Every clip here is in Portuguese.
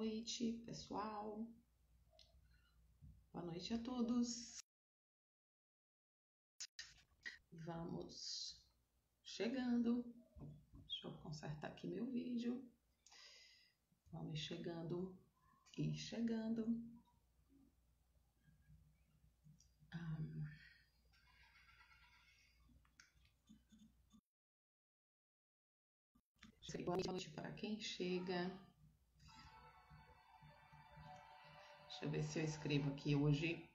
noite, pessoal. Boa noite a todos. Vamos chegando. Deixa eu consertar aqui meu vídeo. Vamos chegando e chegando. Boa noite para quem chega. Deixa eu ver se eu escrevo aqui hoje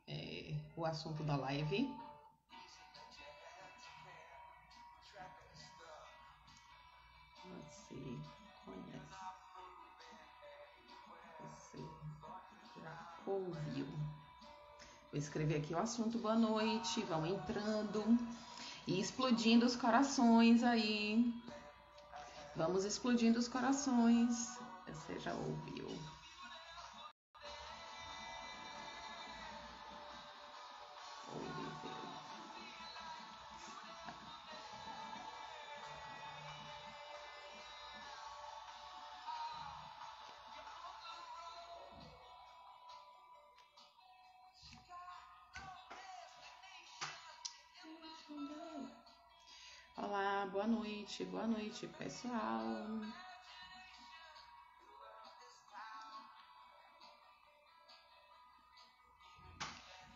o assunto da live. Você conhece? Você já ouviu? Vou escrever aqui o assunto. Boa noite. Vão entrando e explodindo os corações aí. Vamos explodindo os corações. Você já ouviu? Olá, boa noite, pessoal.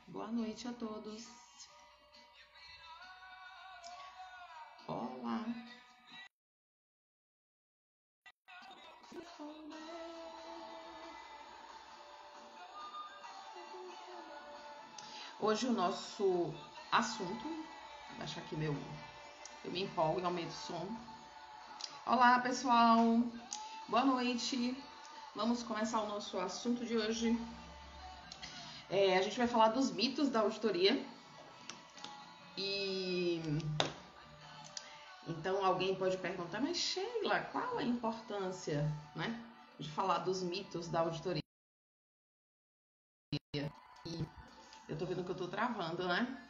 Boa noite a todos. Olá. Hoje o nosso assunto, vou baixar aqui eu me empolgo e aumento o som. Olá, pessoal. Boa noite. Vamos começar o nosso assunto de hoje. A gente vai falar dos mitos da auditoria. E então alguém pode perguntar, mas Sheila, qual a importância, né, de falar dos mitos da auditoria? E eu tô vendo que eu tô travando, né?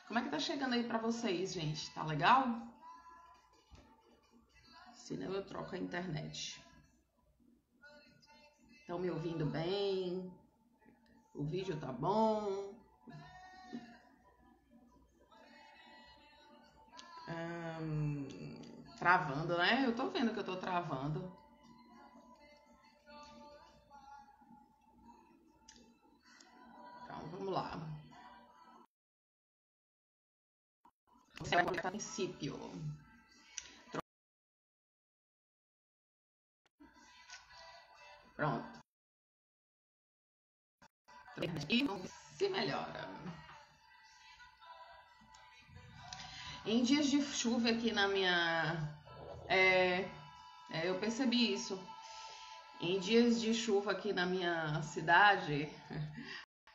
Como é que tá chegando aí pra vocês, gente? Tá legal? Senão eu troco a internet. Estão me ouvindo bem? O vídeo tá bom? Travando, né? Eu tô vendo que eu tô travando. Então, vamos lá. Você vai colocar princípio. Pronto. E vamos ver se melhora. Em dias de chuva aqui na minha... eu percebi isso. Em dias de chuva aqui na minha cidade,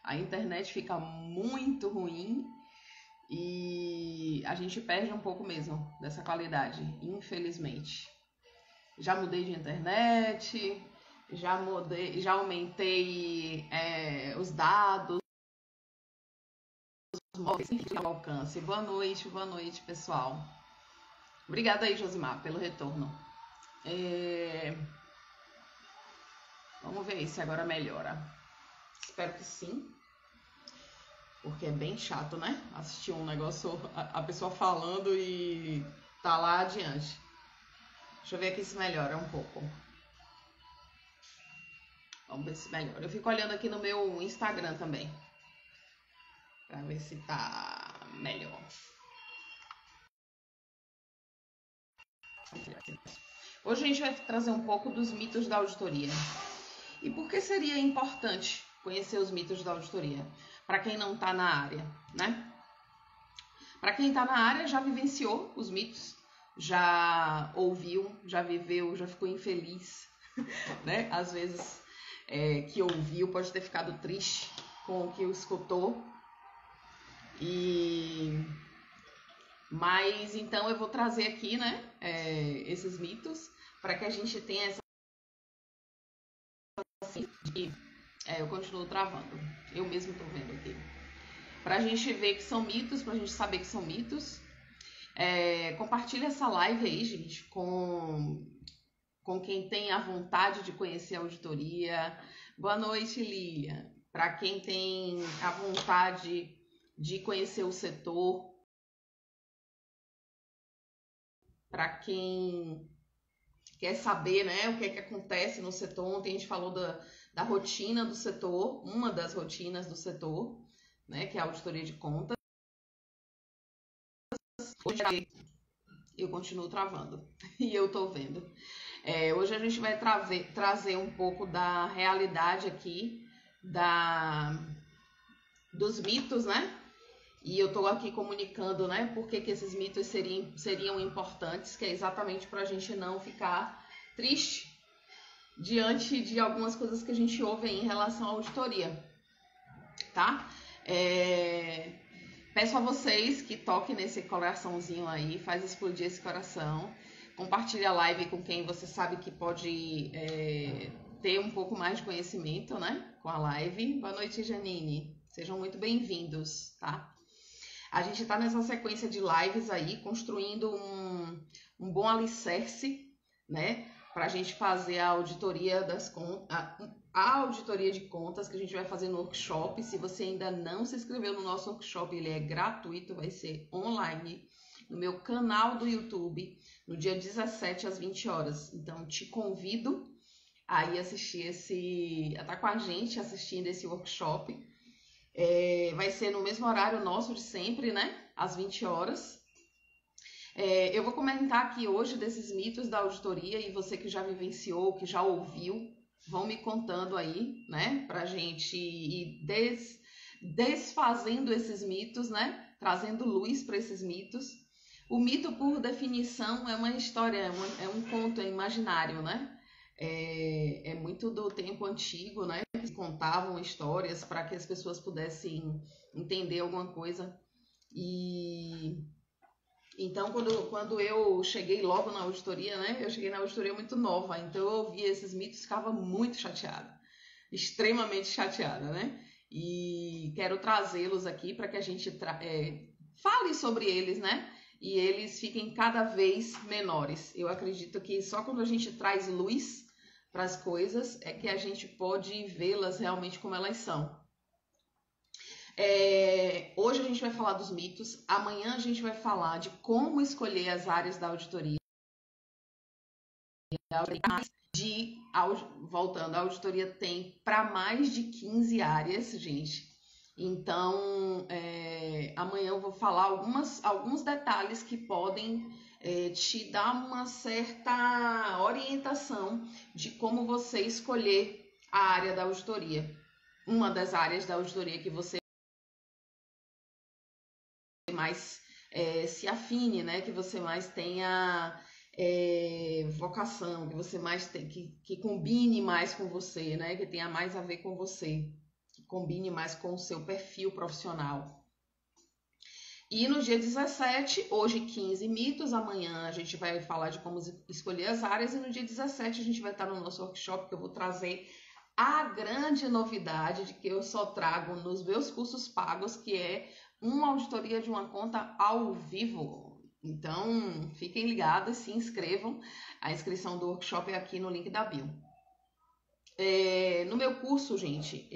a internet fica muito ruim e a gente perde um pouco mesmo dessa qualidade, infelizmente. Já mudei de internet, já aumentei os dados, os móveis ao alcance. Boa noite, pessoal. Obrigada aí, Josimar, pelo retorno. Vamos ver se agora melhora. Espero que sim. Porque é bem chato, né? Assistir um negócio, a pessoa falando e tá lá adiante. Deixa eu ver aqui se melhora um pouco. Vamos ver se melhora. Eu fico olhando aqui no meu Instagram também. Pra ver se tá melhor. Hoje a gente vai trazer um pouco dos mitos da auditoria. E por que seria importante conhecer os mitos da auditoria? Para quem não está na área, né? Para quem está na área, já vivenciou os mitos, já ouviu, já viveu, já ficou infeliz, né? Às vezes que ouviu pode ter ficado triste com o que escutou. Mas então eu vou trazer aqui, né, esses mitos para que a gente tenha essa eu continuo travando. Eu mesmo tô vendo aqui. Pra gente ver que são mitos, pra gente saber que são mitos. Compartilha essa live aí, gente, com com quem tem a vontade de conhecer a auditoria. Boa noite, Lilian. Para quem tem a vontade de conhecer o setor, para quem quer saber, né, o que é que acontece no setor. Ontem a gente falou da rotina do setor, uma das rotinas do setor, né, que é a auditoria de contas. Hoje eu continuo travando e eu tô vendo. Hoje a gente vai trazer um pouco da realidade aqui, dos mitos, né? E eu tô aqui comunicando, né, por que esses mitos seriam importantes, que é exatamente para a gente não ficar triste diante de algumas coisas que a gente ouve em relação à auditoria, tá? Peço a vocês que toquem nesse coraçãozinho aí, faz explodir esse coração, compartilhe a live com quem você sabe que pode ter um pouco mais de conhecimento, né, com a live. Boa noite, Janine. Sejam muito bem-vindos, tá? A gente está nessa sequência de lives aí, construindo um bom alicerce, né, para a gente fazer a auditoria das contas, a auditoria de contas que a gente vai fazer no workshop. Se você ainda não se inscreveu no nosso workshop, ele é gratuito, vai ser online, no meu canal do YouTube, no dia 17 às 20 horas. Então, te convido a ir assistir a estar com a gente assistindo esse workshop. Vai ser no mesmo horário nosso de sempre, né? Às 20 horas. Eu vou comentar aqui hoje desses mitos da auditoria, e você que já vivenciou, que já ouviu, vão me contando aí, né? Pra gente ir desfazendo esses mitos, né? Trazendo luz para esses mitos. O mito, por definição, é uma história, é um conto, é imaginário, né? É muito do tempo antigo, né? Que contavam histórias para que as pessoas pudessem entender alguma coisa. E então, quando eu cheguei logo na auditoria, né? Eu cheguei na auditoria muito nova, então eu ouvia esses mitos e ficava muito chateada, extremamente chateada, né? E quero trazê-los aqui para que a gente fale sobre eles, né? E eles fiquem cada vez menores. Eu acredito que só quando a gente traz luz para as coisas é que a gente pode vê-las realmente como elas são. Hoje a gente vai falar dos mitos, amanhã a gente vai falar de como escolher as áreas da auditoria. Voltando, a auditoria tem para mais de 15 áreas, gente. Então, amanhã eu vou falar alguns detalhes que podem te dar uma certa orientação de como você escolher a área da auditoria. Uma das áreas da auditoria que você mais se afine, né? Que você mais tenha vocação, que você mais que combine mais com você, né? Que tenha mais a ver com você, que combine mais com o seu perfil profissional. E no dia 17, hoje 15 mitos, amanhã a gente vai falar de como escolher as áreas, e no dia 17 a gente vai estar no nosso workshop, que eu vou trazer a grande novidade de que eu só trago nos meus cursos pagos, que é uma auditoria de uma conta ao vivo. Então, fiquem ligados, se inscrevam. A inscrição do workshop é aqui no link da bio. No meu curso, gente,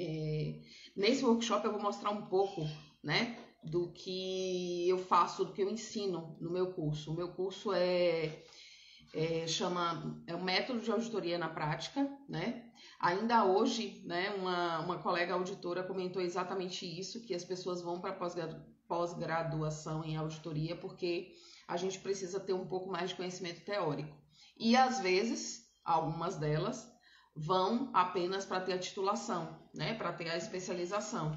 nesse workshop eu vou mostrar um pouco, né, do que eu faço, do que eu ensino no meu curso. O meu curso é um método de auditoria na prática, né? Ainda hoje, né, uma colega auditora comentou exatamente isso, que as pessoas vão para pós-graduação em auditoria porque a gente precisa ter um pouco mais de conhecimento teórico. E às vezes, algumas delas vão apenas para ter a titulação, né, para ter a especialização.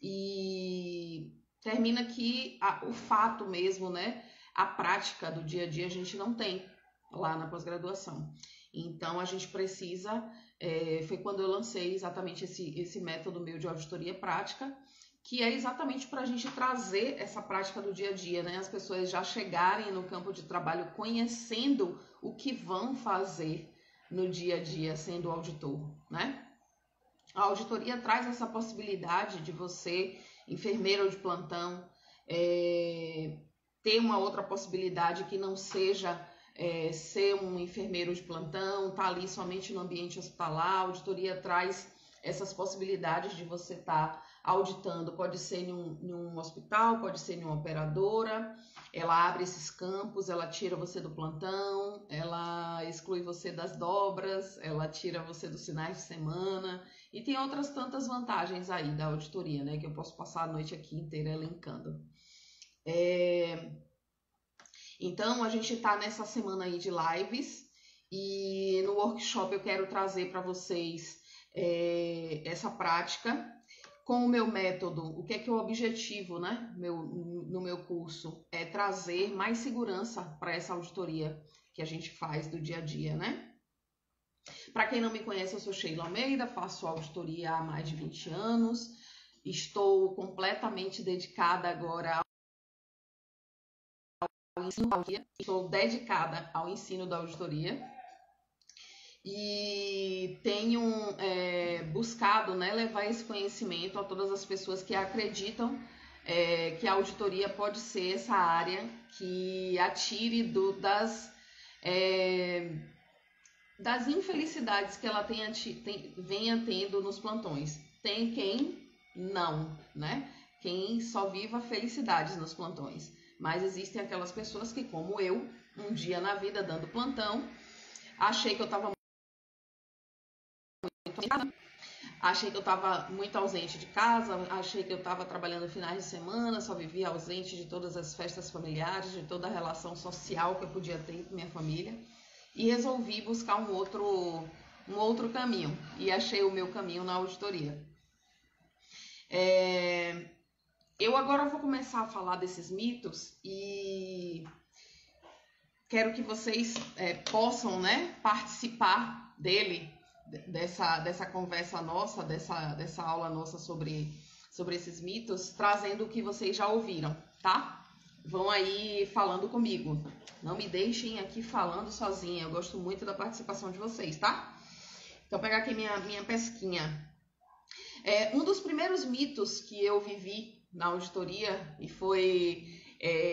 E termina que o fato mesmo, né, a prática do dia a dia a gente não tem lá na pós-graduação. Então, a gente precisa... foi quando eu lancei exatamente esse método meu de auditoria prática, que é exatamente para a gente trazer essa prática do dia a dia, né? As pessoas já chegarem no campo de trabalho conhecendo o que vão fazer no dia a dia sendo auditor, né? A auditoria traz essa possibilidade de você, enfermeiro de plantão, ter uma outra possibilidade que não seja ser um enfermeiro de plantão, estar ali somente no ambiente hospitalar. A auditoria traz essas possibilidades de você estar auditando, pode ser em um hospital, pode ser em uma operadora. Ela abre esses campos, ela tira você do plantão, ela exclui você das dobras, ela tira você dos finais de semana, e tem outras tantas vantagens aí da auditoria, né, que eu posso passar a noite aqui inteira elencando. Então, a gente está nessa semana aí de lives, e no workshop eu quero trazer para vocês essa prática com o meu método. O que é o objetivo, né, no meu curso? É trazer mais segurança para essa auditoria que a gente faz do dia a dia, né? Para quem não me conhece, eu sou Sheila Almeida, faço auditoria há mais de 20 anos, estou completamente dedicada agora ao ensino da auditoria, estou dedicada ao ensino da auditoria e tenho buscado, né, levar esse conhecimento a todas as pessoas que acreditam que a auditoria pode ser essa área que atire das infelicidades que ela venha tendo nos plantões. Tem quem não, né? Quem só viva felicidades nos plantões. Mas existem aquelas pessoas que, como eu, um dia na vida dando plantão, achei que eu estava muito ausente de casa, achei que eu estava trabalhando finais de semana, só vivia ausente de todas as festas familiares, de toda a relação social que eu podia ter com minha família. E resolvi buscar um outro caminho. E achei o meu caminho na auditoria. Eu agora vou começar a falar desses mitos e quero que vocês possam, né, participar dessa conversa nossa, dessa aula nossa sobre esses mitos, trazendo o que vocês já ouviram, tá? Vão aí falando comigo. Não me deixem aqui falando sozinha. Eu gosto muito da participação de vocês, tá? Então, vou pegar aqui minha pesquinha. Um dos primeiros mitos que eu vivi na auditoria, e foi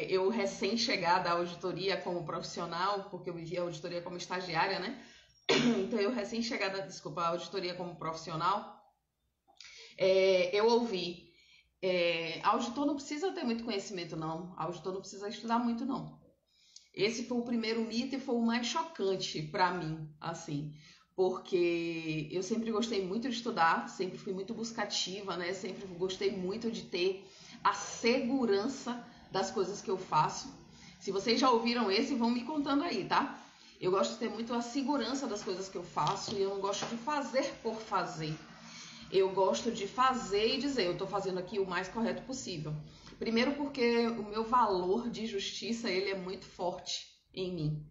eu recém-chegada à auditoria como profissional, porque eu vivi a auditoria como estagiária, né? Então, eu recém-chegada, à auditoria como profissional, eu ouvi: auditor não precisa ter muito conhecimento, não. Auditor não precisa estudar muito, não. Esse foi o primeiro mito e foi o mais chocante para mim, assim, porque eu sempre gostei muito de estudar, sempre fui muito buscativa, né? Sempre gostei muito de ter a segurança das coisas que eu faço. Se vocês já ouviram esse, vão me contando aí, tá? Eu gosto de ter muito a segurança das coisas que eu faço e eu não gosto de fazer por fazer. Eu gosto de fazer e dizer, eu estou fazendo aqui o mais correto possível. Primeiro porque o meu valor de justiça, ele é muito forte em mim.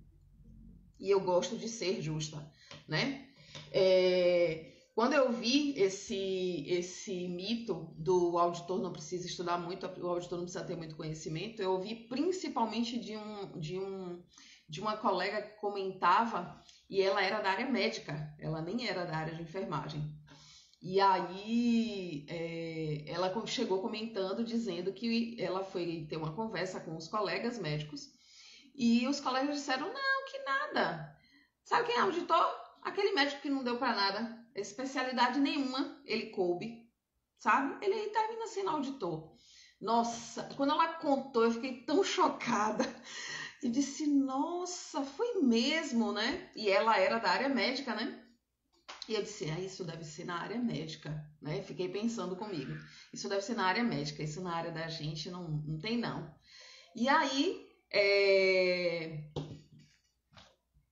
E eu gosto de ser justa, né? Quando eu vi esse mito do auditor não precisa estudar muito, o auditor não precisa ter muito conhecimento, eu ouvi principalmente de uma colega que comentava, e ela era da área médica, ela nem era da área de enfermagem. E aí ela chegou comentando, dizendo que ela foi ter uma conversa com os colegas médicos e os colegas disseram: não, que nada. Sabe quem é auditor? Aquele médico que não deu para nada, especialidade nenhuma, ele coube, sabe? Ele aí termina sendo auditor. Nossa, quando ela contou, eu fiquei tão chocada. E disse: nossa, foi mesmo, né? E ela era da área médica, né? E eu disse: isso deve ser na área médica, né? Fiquei pensando comigo, isso deve ser na área médica, isso na área da gente não tem, não. E aí,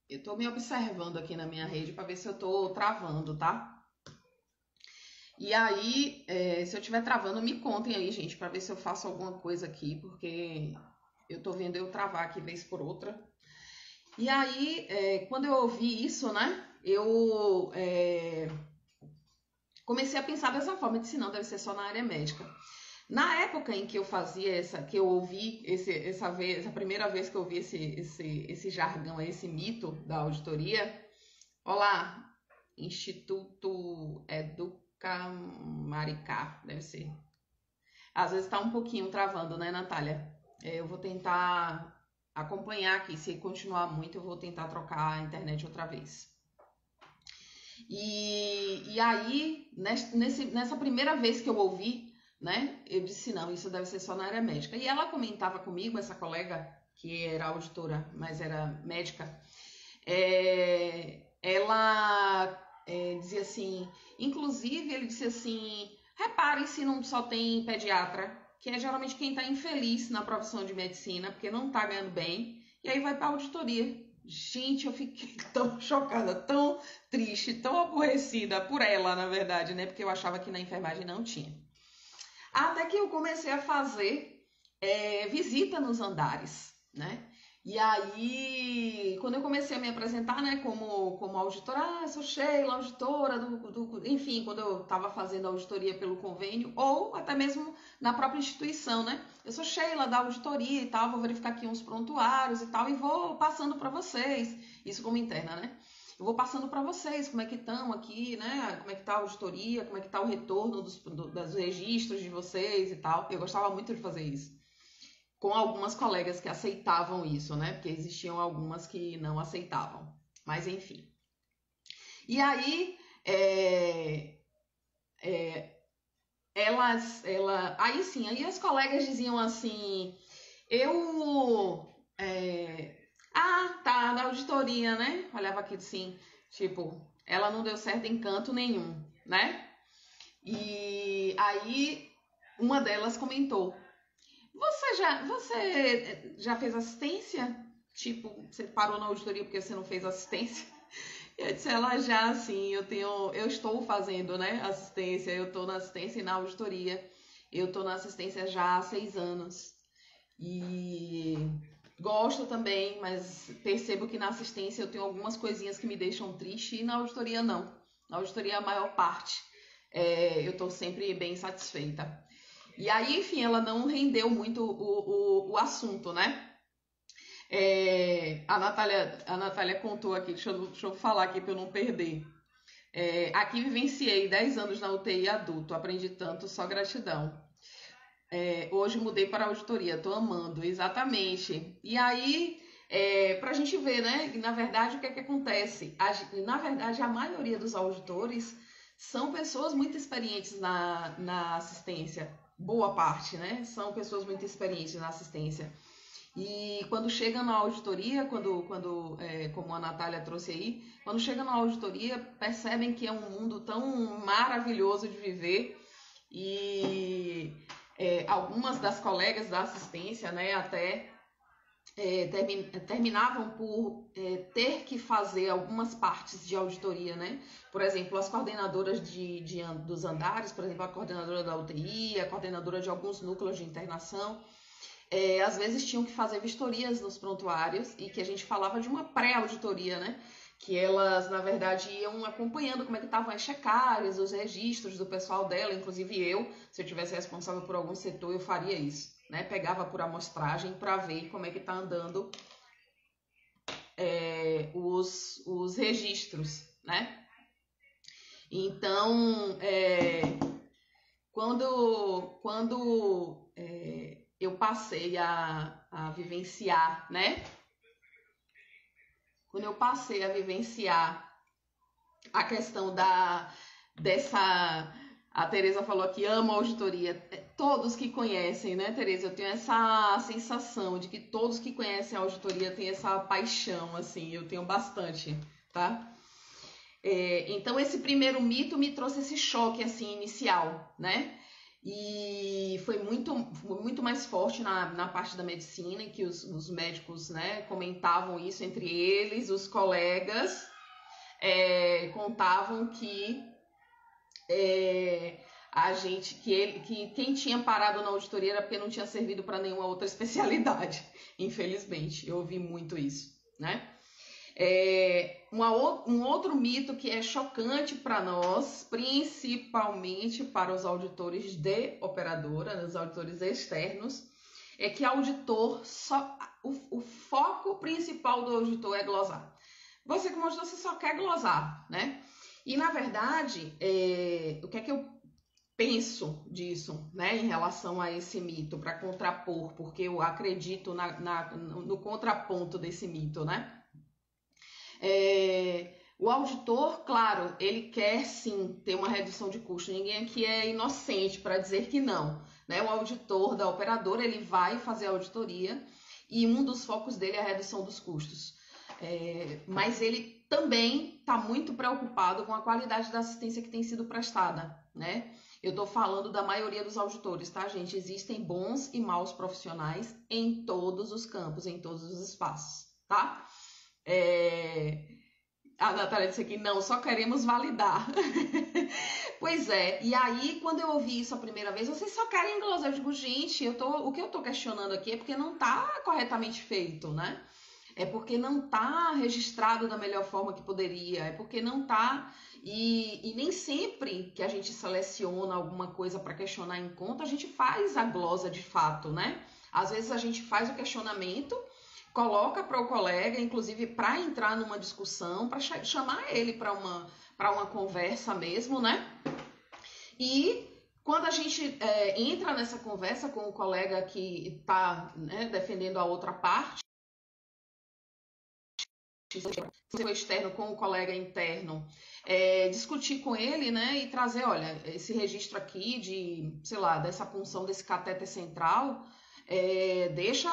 eu tô me observando aqui na minha rede para ver se eu tô travando, tá? E aí, se eu estiver travando, me contem aí, gente, para ver se eu faço alguma coisa aqui, porque eu tô vendo eu travar aqui vez por outra. E aí, quando eu ouvi isso, né? Eu comecei a pensar dessa forma, disse: não, deve ser só na área médica. Na época em que eu fazia que eu ouvi essa primeira vez que eu ouvi esse jargão, esse mito da auditoria, olá, Instituto Educa Maricá, deve ser. Às vezes tá um pouquinho travando, né, Natália? Eu vou tentar acompanhar aqui. Se continuar muito, eu vou tentar trocar a internet outra vez. E aí, nessa primeira vez que eu ouvi, né, eu disse, não, isso deve ser só na área médica. E ela comentava comigo, essa colega, que era auditora, mas era médica, ela dizia assim, inclusive ele disse assim, repare se não só tem pediatra, que é geralmente quem está infeliz na profissão de medicina, porque não está ganhando bem, e aí vai para a auditoria. Gente, eu fiquei tão chocada, tão triste, tão aborrecida por ela, na verdade, né? Porque eu achava que na enfermagem não tinha. Até que eu comecei a fazer visita nos andares, né? E aí, quando eu comecei a me apresentar, né, como auditora, sou Sheila, auditora enfim, quando eu estava fazendo auditoria pelo convênio, ou até mesmo na própria instituição, né? Eu sou Sheila da auditoria e tal, vou verificar aqui uns prontuários e tal, e vou passando para vocês, isso como interna, né? Eu vou passando para vocês como é que estão aqui, né? Como é que tá a auditoria, como é que tá o retorno dos registros de vocês e tal. Eu gostava muito de fazer isso. Com algumas colegas que aceitavam isso, né? Porque existiam algumas que não aceitavam. Mas, enfim. E aí, aí as colegas diziam assim, tá, na auditoria, né? Olhava aqui assim, tipo, ela não deu certo em canto nenhum, né? E aí, uma delas comentou, você já fez assistência? Tipo, você parou na auditoria porque você não fez assistência? E eu disse, ela já, assim, eu estou fazendo, né, assistência, eu estou na assistência e na auditoria. Eu estou na assistência já há 6 anos. E gosto também, mas percebo que na assistência eu tenho algumas coisinhas que me deixam triste e na auditoria não. Na auditoria a maior parte eu estou sempre bem satisfeita. E aí, enfim, ela não rendeu muito o assunto, né? A Natália contou aqui, deixa eu falar aqui para eu não perder. Aqui vivenciei 10 anos na UTI adulto, aprendi tanto, só gratidão. Hoje mudei para a auditoria, tô amando, exatamente. E aí, pra gente ver, né? Na verdade, o que é que acontece? Na verdade, a maioria dos auditores são pessoas muito experientes na assistência. Boa parte, né? São pessoas muito experientes na assistência. E quando chega na auditoria, como a Natália trouxe aí, quando chega na auditoria, percebem que é um mundo tão maravilhoso de viver e algumas das colegas da assistência, né, até terminavam por ter que fazer algumas partes de auditoria, né? Por exemplo, as coordenadoras dos andares, por exemplo, a coordenadora da UTI, a coordenadora de alguns núcleos de internação, às vezes tinham que fazer vistorias nos prontuários e que a gente falava de uma pré-auditoria, né? Que elas, na verdade, iam acompanhando como é que estavam as checagens, os registros do pessoal dela, inclusive se eu tivesse responsável por algum setor, eu faria isso, né? Pegava por amostragem para ver como é que tá andando os registros, né? Então, quando eu passei a vivenciar, né? Quando eu passei a vivenciar a questão a Tereza falou que ama a auditoria. Todos que conhecem, né, Tereza? Eu tenho essa sensação de que todos que conhecem a auditoria têm essa paixão, assim, eu tenho bastante, tá? Então, esse primeiro mito me trouxe esse choque, assim, inicial, né? E foi muito mais forte na parte da medicina, em que os médicos, né, comentavam isso entre eles, os colegas contavam que que quem tinha parado na auditoria era porque não tinha servido para nenhuma outra especialidade. Infelizmente, eu ouvi muito isso, né? Um outro mito que é chocante para nós, principalmente para os auditores de operadora, né, os auditores externos, é que o foco principal do auditor é glosar. Você, como auditor, você só quer glosar, né? E, na verdade, o que é que eu penso disso, né, em relação a esse mito, para contrapor, porque eu acredito no contraponto desse mito, né? O auditor, claro, ele quer sim ter uma redução de custo. Ninguém aqui é inocente para dizer que não, né? O auditor da operadora, ele vai fazer a auditoria e um dos focos dele é a redução dos custos. Mas ele também está muito preocupado com a qualidade da assistência que tem sido prestada, né? Eu estou falando da maioria dos auditores, tá, gente? Existem bons e maus profissionais em todos os campos, em todos os espaços, tá? A Natália disse aqui, não, só queremos validar. Pois é, e aí quando eu ouvi isso a primeira vez, vocês só querem glosar. Eu digo, gente, o que eu estou questionando aqui é porque não está corretamente feito, né? É porque não está registrado da melhor forma que poderia, é porque não está... E nem sempre que a gente seleciona alguma coisa para questionar em conta, a gente faz a glosa de fato, né? Às vezes a gente faz o questionamento, coloca para o colega, inclusive para entrar numa discussão, para chamar ele para uma conversa mesmo, né? E quando a gente entra nessa conversa com o colega que está, né, defendendo a outra parte, o externo com o colega interno, discutir com ele, né, e trazer, olha, esse registro aqui de, sei lá, dessa punção desse catéter central, deixa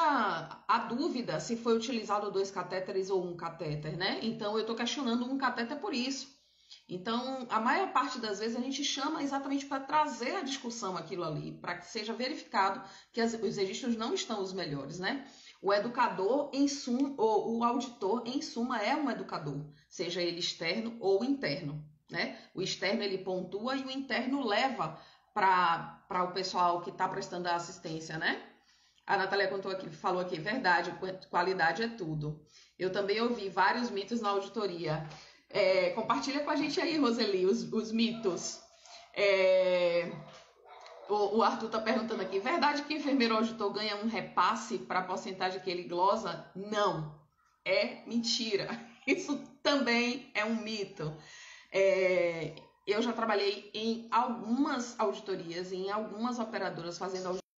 a dúvida se foi utilizado 2 catéteres ou 1 catéter, né? Então eu estou questionando 1 catéter por isso. Então, a maior parte das vezes a gente chama exatamente para trazer a discussão aquilo ali, para que seja verificado que os registros não estão os melhores, né? O educador, em suma, ou o auditor, em suma, é um educador, seja ele externo ou interno, né? O externo ele pontua e o interno leva para o pessoal que está prestando a assistência, né? A Natália falou aqui, verdade, qualidade é tudo. Eu também ouvi vários mitos na auditoria. Compartilha com a gente aí, Roseli, os mitos. O Arthur está perguntando aqui, verdade que o enfermeiro auditor ganha um repasse para a porcentagem que ele glosa? Não, é mentira. Isso também é um mito. Eu já trabalhei em algumas auditorias, em algumas operadoras fazendo auditoria.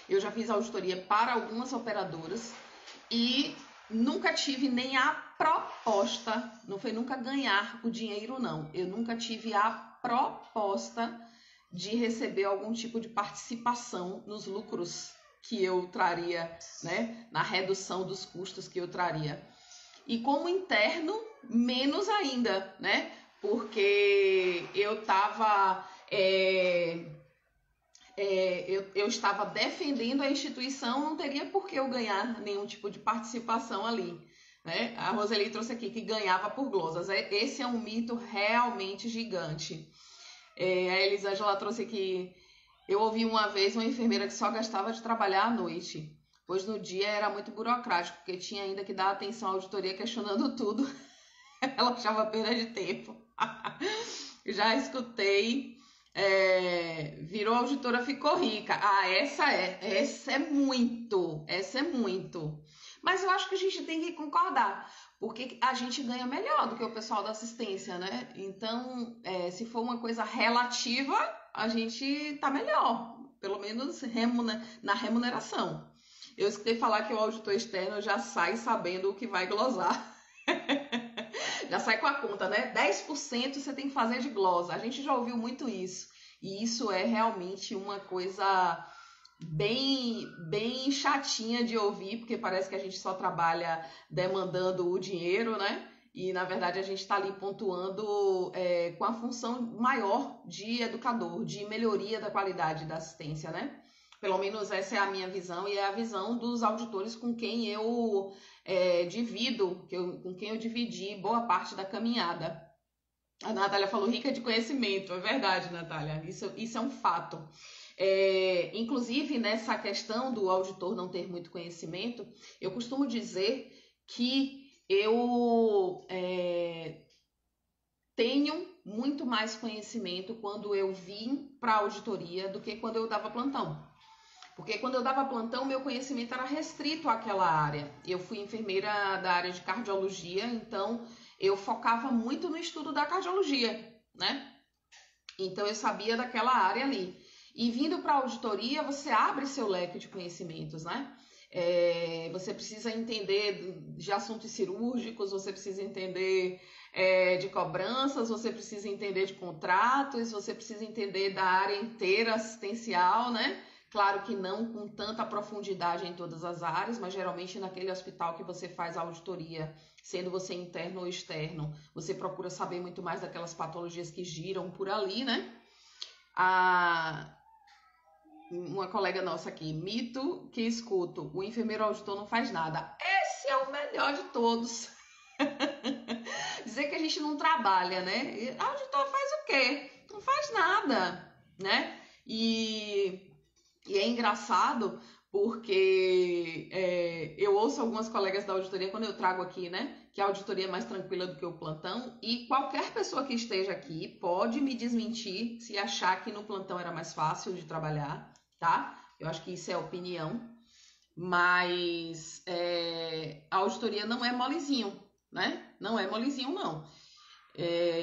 Eu já fiz auditoria para algumas operadoras e nunca tive nem a proposta, não foi nunca ganhar o dinheiro, não. Eu nunca tive a proposta de receber algum tipo de participação nos lucros que eu traria, né, na redução dos custos que eu traria. E como interno, menos ainda, né, porque eu estava... eu estava defendendo a instituição, não teria por que eu ganhar nenhum tipo de participação ali, né? A Roseli trouxe aqui que ganhava por glosas. Esse é um mito realmente gigante. A Elisângela trouxe aqui, eu ouvi uma vez uma enfermeira que só gostava de trabalhar à noite, pois no dia era muito burocrático, porque tinha ainda que dar atenção à auditoria questionando tudo. Ela achava perda de tempo. Já escutei... virou auditora, ficou rica. Essa é muito. Mas eu acho que a gente tem que concordar, porque a gente ganha melhor do que o pessoal da assistência, né? Então, se for uma coisa relativa, a gente tá melhor, pelo menos na remuneração. Eu escutei falar que o auditor externo já sai sabendo o que vai glosar. Já sai com a conta, né? 10% você tem que fazer de glosa. A gente já ouviu muito isso. E isso é realmente uma coisa bem chatinha de ouvir, porque parece que a gente só trabalha demandando o dinheiro, né? E, na verdade, a gente está ali pontuando com a função maior de educador, de melhoria da qualidade da assistência, né? Pelo menos essa é a minha visão e é a visão dos auditores com quem eu com quem eu dividi boa parte da caminhada. A Natália falou rica de conhecimento, é verdade, Natália, isso é um fato. Inclusive, nessa questão do auditor não ter muito conhecimento, eu costumo dizer que eu tenho muito mais conhecimento quando eu vim para a auditoria do que quando eu dava plantão. Porque quando eu dava plantão, meu conhecimento era restrito àquela área. Eu fui enfermeira da área de cardiologia, então eu focava muito no estudo da cardiologia, né? Então eu sabia daquela área ali. E vindo para a auditoria, você abre seu leque de conhecimentos, né? Você precisa entender de assuntos cirúrgicos, você precisa entender de cobranças, você precisa entender de contratos, você precisa entender da área inteira assistencial, né? Claro que não com tanta profundidade em todas as áreas, mas geralmente naquele hospital que você faz a auditoria, sendo você interno ou externo, você procura saber muito mais daquelas patologias que giram por ali, né? Uma colega nossa aqui, mito que escuto, o enfermeiro auditor não faz nada. Esse é o melhor de todos. Dizer que a gente não trabalha, né? Auditor faz o quê? Não faz nada, né? E é engraçado porque eu ouço algumas colegas da auditoria quando eu trago aqui, né? Que a auditoria é mais tranquila do que o plantão. E qualquer pessoa que esteja aqui pode me desmentir se achar que no plantão era mais fácil de trabalhar, tá? Eu acho que isso é opinião. Mas a auditoria não é molezinho, né? Não é molezinho, não.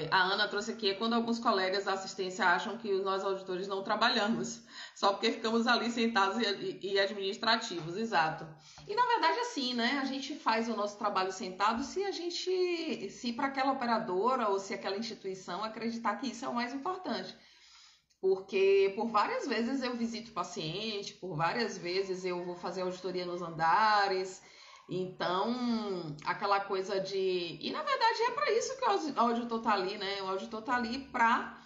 A Ana trouxe aqui, quando alguns colegas da assistência acham que nós auditores não trabalhamos, só porque ficamos ali sentados e administrativos, exato. E na verdade assim, né, a gente faz o nosso trabalho sentado se para aquela operadora ou se aquela instituição acreditar que isso é o mais importante. Porque por várias vezes eu visito o paciente, por várias vezes eu vou fazer auditoria nos andares. Então, aquela coisa de... E, na verdade, é para isso que o auditor está ali, né? O auditor está ali para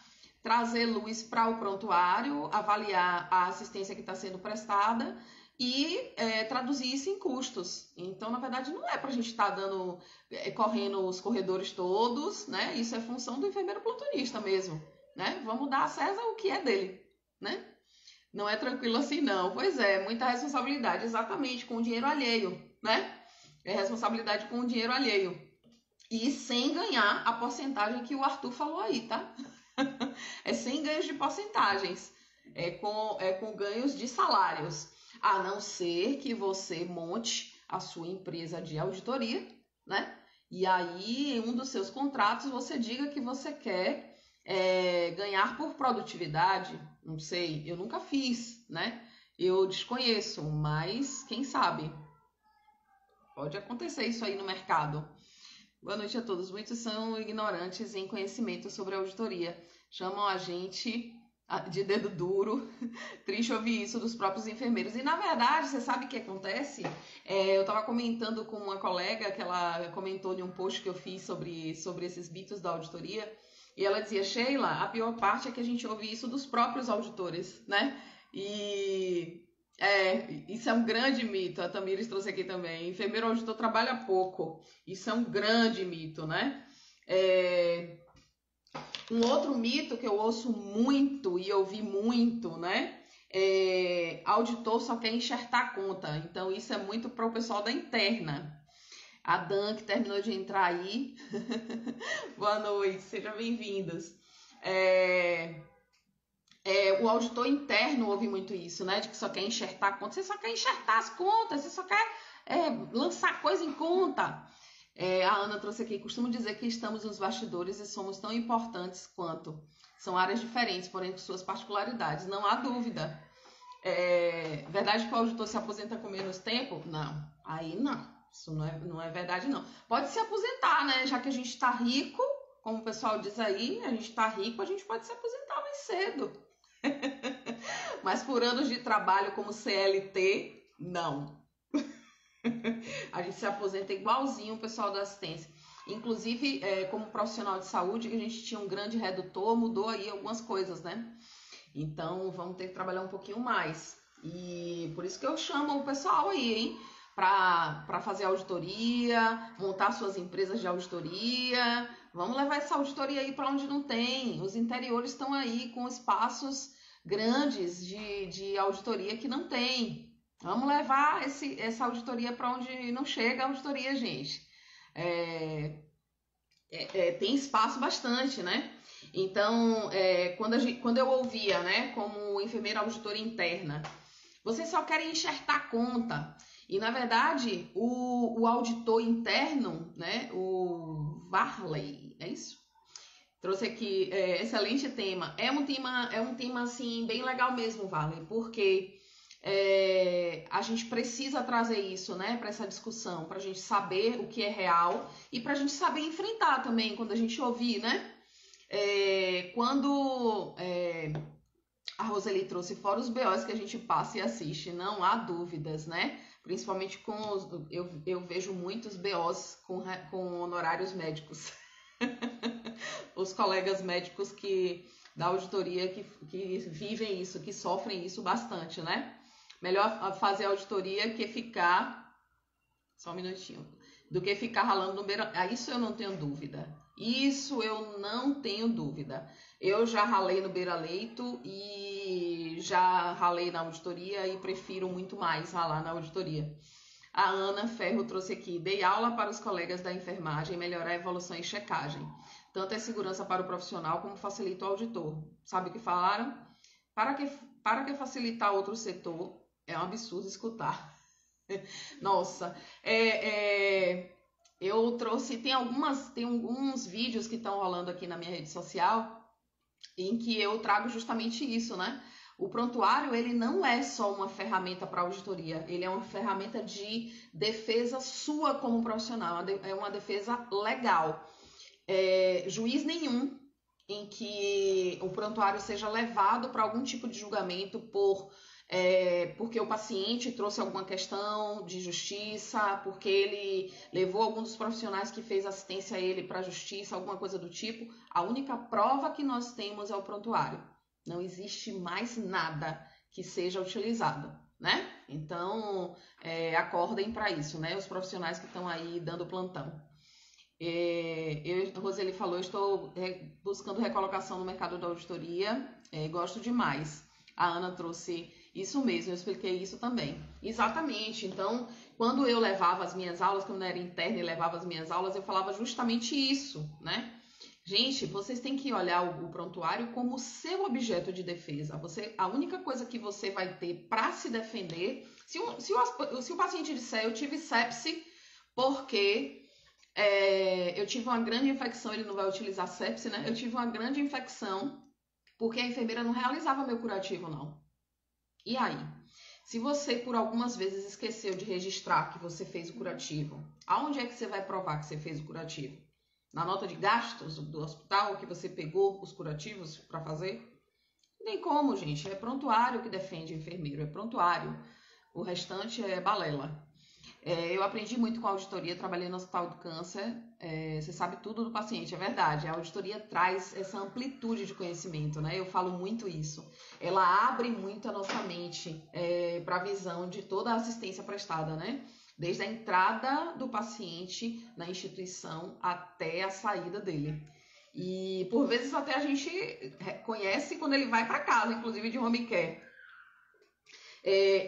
trazer luz para o prontuário, avaliar a assistência que está sendo prestada e traduzir isso em custos. Então, na verdade, não é para a gente estar correndo os corredores todos, né? Isso é função do enfermeiro plantonista mesmo, né? Vamos dar a César o que é dele, né? Não é tranquilo assim, não. Pois é, muita responsabilidade, exatamente, com o dinheiro alheio, né? É responsabilidade com o dinheiro alheio. E sem ganhar a porcentagem que o Arthur falou aí, tá? É sem ganhos de porcentagens. É com ganhos de salários. A não ser que você monte a sua empresa de auditoria, né? E aí, em um dos seus contratos, você diga que você quer ganhar por produtividade. Não sei, eu nunca fiz, né? Eu desconheço, mas quem sabe? Pode acontecer isso aí no mercado. Boa noite a todos. Muitos são ignorantes em conhecimento sobre a auditoria. Chamam a gente de dedo duro. Triste ouvir isso dos próprios enfermeiros. E, na verdade, você sabe o que acontece? Eu estava comentando com uma colega que ela comentou em um post que eu fiz sobre esses mitos da auditoria. E ela dizia, Sheila, a pior parte é que a gente ouve isso dos próprios auditores, né? E isso é um grande mito. A Tamires trouxe aqui também. Enfermeiro auditor trabalha pouco. Isso é um grande mito, né? Um outro mito que eu ouço muito e ouvi muito, né? Auditor só quer enxertar a conta. Então, isso é muito para o pessoal da interna. A Dan, que terminou de entrar aí. Boa noite, sejam bem-vindos. O auditor interno ouve muito isso, né? De que só quer enxertar a conta. Você só quer enxertar as contas, você só quer lançar coisa em conta. A Ana trouxe aqui, costumo dizer que estamos nos bastidores e somos tão importantes quanto. São áreas diferentes, porém com suas particularidades. Não há dúvida. Verdade que o auditor se aposenta com menos tempo? Não, aí não. Isso não é verdade, não. Pode se aposentar, né? Já que a gente está rico, como o pessoal diz aí, a gente está rico, a gente pode se aposentar mais cedo. Mas por anos de trabalho como CLT, não. A gente se aposenta igualzinho o pessoal da assistência. Inclusive, como profissional de saúde, que a gente tinha um grande redutor, mudou aí algumas coisas, né? Então, vamos ter que trabalhar um pouquinho mais. E por isso que eu chamo o pessoal aí, hein? Para fazer auditoria, montar suas empresas de auditoria. Vamos levar essa auditoria aí para onde não tem. Os interiores estão aí com espaços grandes de auditoria que não tem. Vamos levar essa auditoria para onde não chega a auditoria, gente. Tem espaço bastante, né? Então, quando eu ouvia, né, como enfermeira auditora interna, vocês só querem enxertar conta. E, na verdade, o auditor interno, né, o Varley, é isso? Trouxe aqui, excelente tema. É um tema assim, bem legal mesmo, Vale, porque a gente precisa trazer isso, né, para essa discussão, para a gente saber o que é real e para a gente saber enfrentar também quando a gente ouvir, né? Quando a Roseli trouxe fora os BOs que a gente passa e assiste, não há dúvidas, né? Principalmente eu vejo muitos BOs com honorários médicos. Os colegas médicos da auditoria que vivem isso, que sofrem isso bastante, né? Melhor fazer auditoria que ficar... Só um minutinho. Do que ficar ralando no beira... Isso eu não tenho dúvida. Isso eu não tenho dúvida. Eu já ralei no beira-leito e já ralei na auditoria e prefiro muito mais ralar na auditoria. A Ana Ferro trouxe aqui: dei aula para os colegas da enfermagem melhorar a evolução e checagem. Tanto é segurança para o profissional como facilita o auditor. Sabe o que falaram? Para que facilitar outro setor? É um absurdo escutar. Nossa, eu trouxe, tem alguns vídeos que estão rolando aqui na minha rede social em que eu trago justamente isso, né? O prontuário, ele não é só uma ferramenta para auditoria, ele é uma ferramenta de defesa sua como profissional, é uma defesa legal. Juiz nenhum em que o prontuário seja levado para algum tipo de julgamento porque o paciente trouxe alguma questão de justiça, porque ele levou algum dos profissionais que fez assistência a ele para a justiça, alguma coisa do tipo. A única prova que nós temos é o prontuário. Não existe mais nada que seja utilizado, né? Então, acordem para isso, né? Os profissionais que estão aí dando plantão. Roseli falou, eu estou buscando recolocação no mercado da auditoria, gosto demais. A Ana trouxe isso mesmo, eu expliquei isso também. Exatamente, então, quando eu levava as minhas aulas, quando eu era interna e levava as minhas aulas, eu falava justamente isso, né? Gente, vocês têm que olhar o prontuário como seu objeto de defesa. A única coisa que você vai ter para se defender, se o paciente disser, eu tive sepse porque eu tive uma grande infecção, ele não vai utilizar sepse, né? Eu tive uma grande infecção porque a enfermeira não realizava meu curativo, não. E aí? Se você, por algumas vezes, esqueceu de registrar que você fez o curativo, aonde é que você vai provar que você fez o curativo? Na nota de gastos do hospital que você pegou os curativos para fazer? Não tem como, gente. É prontuário que defende o enfermeiro, é prontuário. O restante é balela. Eu aprendi muito com a auditoria, trabalhei no Hospital do Câncer. Você sabe tudo do paciente, é verdade. A auditoria traz essa amplitude de conhecimento, né? Eu falo muito isso. Ela abre muito a nossa mente para a visão de toda a assistência prestada, né? Desde a entrada do paciente na instituição até a saída dele. E por vezes até a gente conhece quando ele vai para casa, inclusive de home care.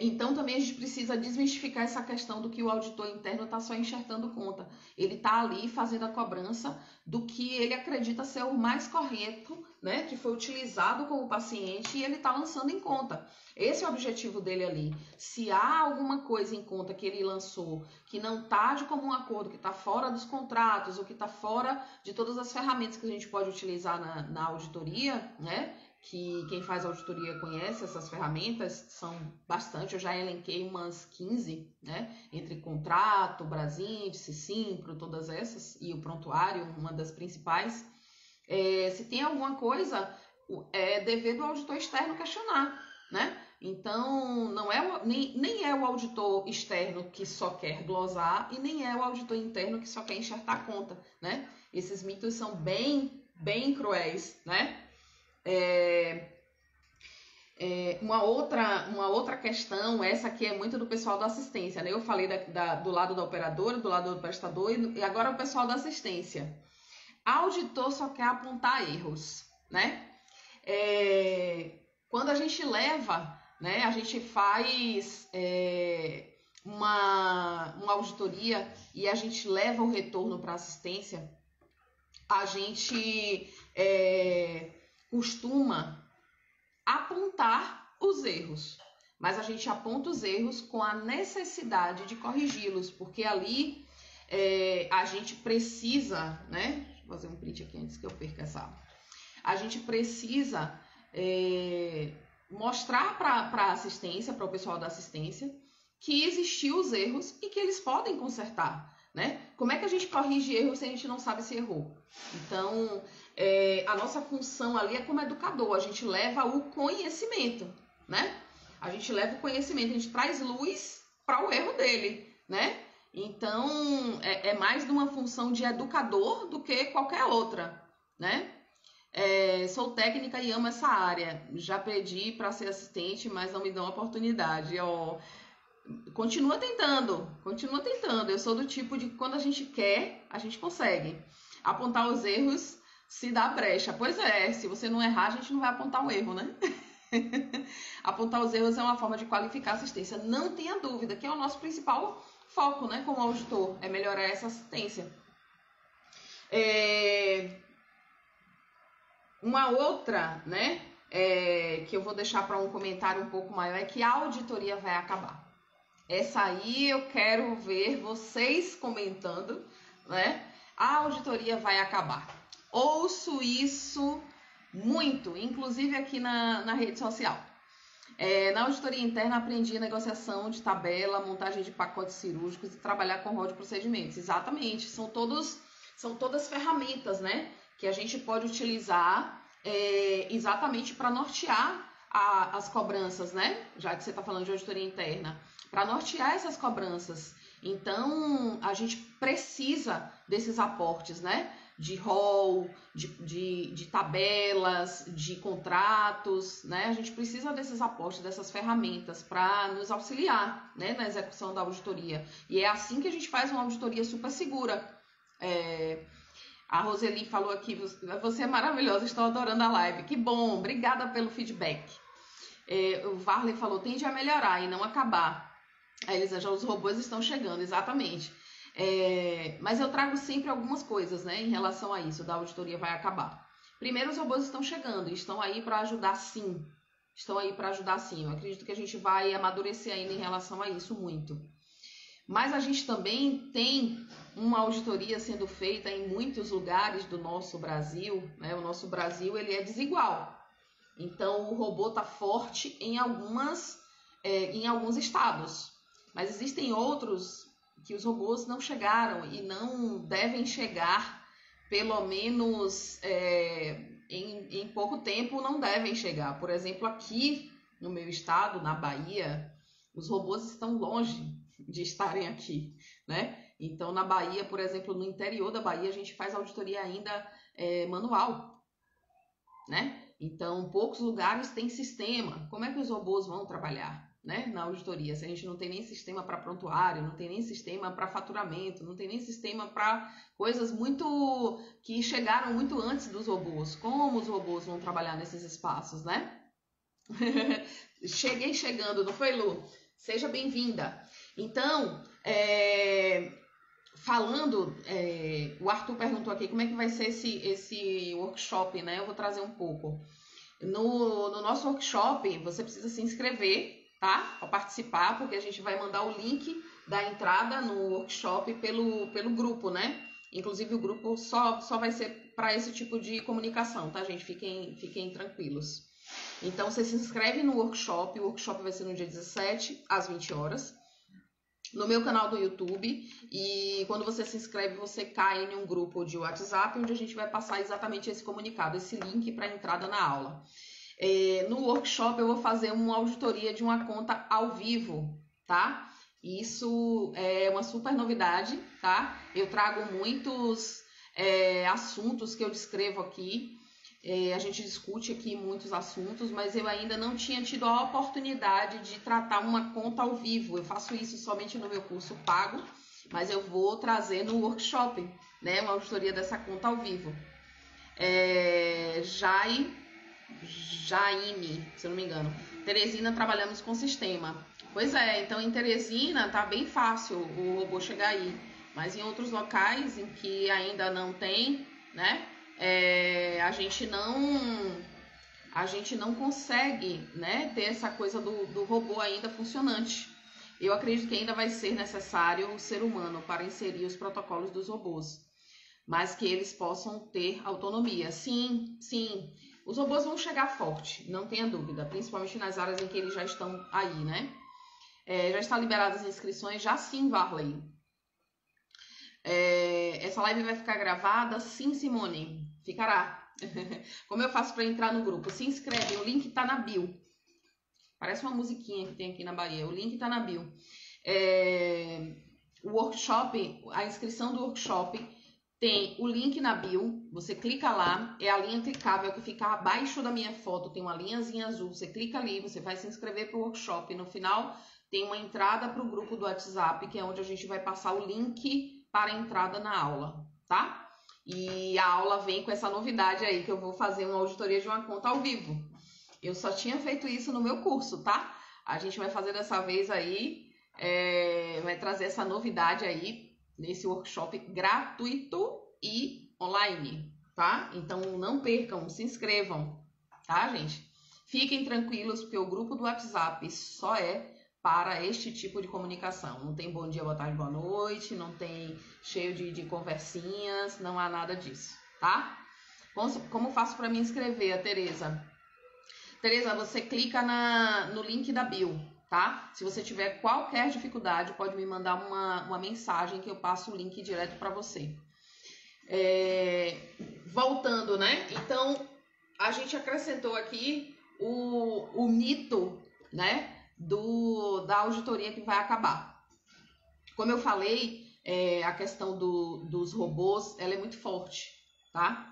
Então também a gente precisa desmistificar essa questão do que o auditor interno está só enxertando conta. Ele está ali fazendo a cobrança do que ele acredita ser o mais correto, né, que foi utilizado com o paciente, e ele está lançando em conta. Esse é o objetivo dele ali. Se há alguma coisa em conta que ele lançou que não está de comum acordo, que está fora dos contratos ou que está fora de todas as ferramentas que a gente pode utilizar na auditoria, né, que quem faz auditoria conhece essas ferramentas, são bastante, eu já elenquei umas 15, né? Entre contrato, Brasíndice, Simpro, todas essas, e o prontuário, uma das principais. Se tem alguma coisa, é dever do auditor externo questionar, né? Então, não é nem é o auditor externo que só quer glosar e nem é o auditor interno que só quer enxertar a conta, né? Esses mitos são bem, bem cruéis, né? Uma outra questão, essa aqui é muito do pessoal da assistência, né? Eu falei do lado da operadora, do lado do prestador e agora o pessoal da assistência. Auditor só quer apontar erros, né? Quando a gente leva, né? A gente faz uma auditoria e a gente leva o retorno para assistência, a gente costuma apontar os erros, mas a gente aponta os erros com a necessidade de corrigi-los, porque ali a gente precisa, né? Deixa eu fazer um print aqui antes que eu perca essa. A gente precisa mostrar para a assistência, para o pessoal da assistência, que existiu os erros e que eles podem consertar, né? Como é que a gente corrige erros se a gente não sabe se errou? Então, a nossa função ali é como educador, a gente leva o conhecimento, né? A gente leva o conhecimento, a gente traz luz para o erro dele, né? Então, é mais de uma função de educador do que qualquer outra, né? Sou técnica e amo essa área. Já pedi para ser assistente, mas não me dão oportunidade. Continua tentando. Eu sou do tipo de que quando a gente quer, a gente consegue. Apontar os erros se dá brecha. Pois é, se você não errar, a gente não vai apontar um erro, né? Apontar os erros é uma forma de qualificar a assistência. Não tenha dúvida, que é o nosso principal foco, né, como auditor, é melhorar essa assistência. Uma outra, né, que eu vou deixar para um comentário um pouco maior, é que a auditoria vai acabar. Essa aí eu quero ver vocês comentando, né? A auditoria vai acabar. Ouço isso muito, inclusive aqui na rede social. Na auditoria interna aprendi a negociação de tabela, montagem de pacotes cirúrgicos e trabalhar com rol de procedimentos. Exatamente, são todas ferramentas, né, que a gente pode utilizar exatamente para nortear as cobranças, né? Já que você está falando de auditoria interna, para nortear essas cobranças. Então, a gente precisa desses aportes, né? De rol, de tabelas, de contratos, né? A gente precisa desses aportes, dessas ferramentas para nos auxiliar, né, na execução da auditoria. E é assim que a gente faz uma auditoria super segura. A Roseli falou aqui, você é maravilhosa, estou adorando a live. Que bom, obrigada pelo feedback. O Varley falou, tende a melhorar e não acabar. A Elisângela, os robôs estão chegando, exatamente. Mas eu trago sempre algumas coisas, né, em relação a isso, da auditoria vai acabar. Primeiro, os robôs estão chegando e estão aí para ajudar sim. Eu acredito que a gente vai amadurecer ainda em relação a isso muito. Mas a gente também tem uma auditoria sendo feita em muitos lugares do nosso Brasil, né? O nosso Brasil, ele é desigual. Então, o robô está forte em alguns estados. Mas existem outros que os robôs não chegaram e não devem chegar, pelo menos em pouco tempo não devem chegar. Por exemplo, aqui no meu estado, na Bahia, os robôs estão longe de estarem aqui, né? Então, na Bahia, por exemplo, no interior da Bahia, a gente faz auditoria ainda manual, né? Então, poucos lugares têm sistema. Como é que os robôs vão trabalhar, né, na auditoria? Se a gente não tem nem sistema para prontuário, não tem nem sistema para faturamento, não tem nem sistema para coisas que chegaram muito antes dos robôs. Como os robôs vão trabalhar nesses espaços, né? Cheguei chegando, não foi, Lu? Seja bem-vinda. Então, falando, o Arthur perguntou aqui como é que vai ser esse workshop, né? Eu vou trazer um pouco. No nosso workshop, você precisa se inscrever, tá? Para participar, porque a gente vai mandar o link da entrada no workshop pelo grupo, né? Inclusive, o grupo só vai ser para esse tipo de comunicação, tá, gente? Fiquem tranquilos. Então, você se inscreve no workshop. O workshop vai ser no dia 17, às 20 horas. No meu canal do YouTube, e quando você se inscreve, você cai em um grupo de WhatsApp, onde a gente vai passar exatamente esse comunicado, esse link para entrada na aula. No workshop eu vou fazer uma auditoria de uma conta ao vivo, tá? Isso é uma super novidade, tá? Eu trago muitos assuntos que eu descrevo aqui. A gente discute aqui muitos assuntos, mas eu ainda não tinha tido a oportunidade de tratar uma conta ao vivo. Eu faço isso somente no meu curso pago, mas eu vou trazer no workshop, né, uma auditoria dessa conta ao vivo. Jaime, se eu não me engano. Teresina, trabalhamos com sistema. Pois é, então em Teresina tá bem fácil o robô chegar aí, mas em outros locais em que ainda não tem, né? A gente não consegue, né, ter essa coisa do robô ainda funcionante. eu acredito que ainda vai ser necessário o ser humano para inserir os protocolos dos robôs, mas que eles possam ter autonomia. Sim, sim, os robôs vão chegar forte, não tenha dúvida, principalmente nas áreas em que eles já estão aí, né? Já está liberadas as inscrições, já sim, Varley. Essa live vai ficar gravada? Sim, Simone, ficará. Como eu faço para entrar no grupo? Se inscreve, o link está na bio. Parece uma musiquinha que tem aqui na Bahia. O link está na bio. O workshop, a inscrição do workshop tem o link na bio. Você clica lá, é a linha clicável que fica abaixo da minha foto. Tem uma linhazinha azul. Você clica ali, você vai se inscrever para o workshop. No final tem uma entrada para o grupo do WhatsApp, que é onde a gente vai passar o link para a entrada na aula, tá? E a aula vem com essa novidade aí, que eu vou fazer uma auditoria de uma conta ao vivo. Eu só tinha feito isso no meu curso, tá? A gente vai fazer dessa vez aí, vai trazer essa novidade aí nesse workshop gratuito e online, tá? Então não percam, se inscrevam, tá, gente? Fiquem tranquilos, porque o grupo do WhatsApp só é para este tipo de comunicação. Não tem bom dia, boa tarde, boa noite, não tem cheio de conversinhas, não há nada disso, tá? Como faço para me inscrever, a Tereza? Tereza, você clica no link da bio, tá? Se você tiver qualquer dificuldade, pode me mandar uma mensagem que eu passo o link direto para você. Voltando, né? Então, a gente acrescentou aqui o mito, né? Da auditoria que vai acabar. Como eu falei, a questão dos robôs, ela é muito forte, tá?